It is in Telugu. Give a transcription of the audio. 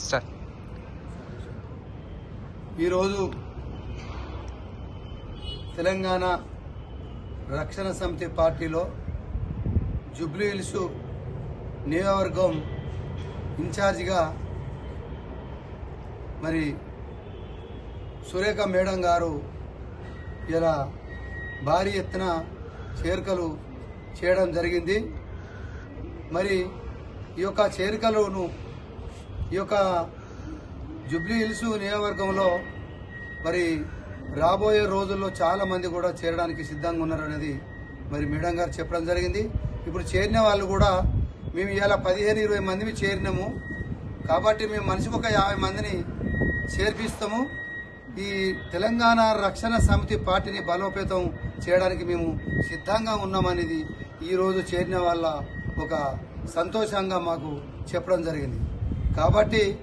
సార్ ఈరోజు తెలంగాణ రక్షణ సమితి పార్టీలో జూబ్లీహిల్స్ నియోజకవర్గం ఇన్ఛార్జిగా మరి సురేఖ మేడం గారు ఇలా భారీ ఎత్తున చేరికలు చేయడం జరిగింది. మరి ఈ యొక్క చేరికలను ఈ యొక్క జూబ్లీహిల్స్ నియోజకవర్గంలో మరి రాబోయే రోజుల్లో చాలా మంది కూడా చేరడానికి సిద్ధంగా ఉన్నారనేది మరి మేడం గారు చెప్పడం జరిగింది. ఇప్పుడు చేరిన వాళ్ళు కూడా మేము ఇలా 15-20 మందిని చేరినాము కాబట్టి మేము మనిషికి ఒక 50 మందిని చేర్పిస్తాము. ఈ తెలంగాణ రక్షణ సమితి పార్టీని బలోపేతం చేయడానికి మేము సిద్ధంగా ఉన్నామనేది ఈరోజు చేరిన వాళ్ళ ఒక సంతోషంగా మాకు చెప్పడం జరిగింది. కాబట్టి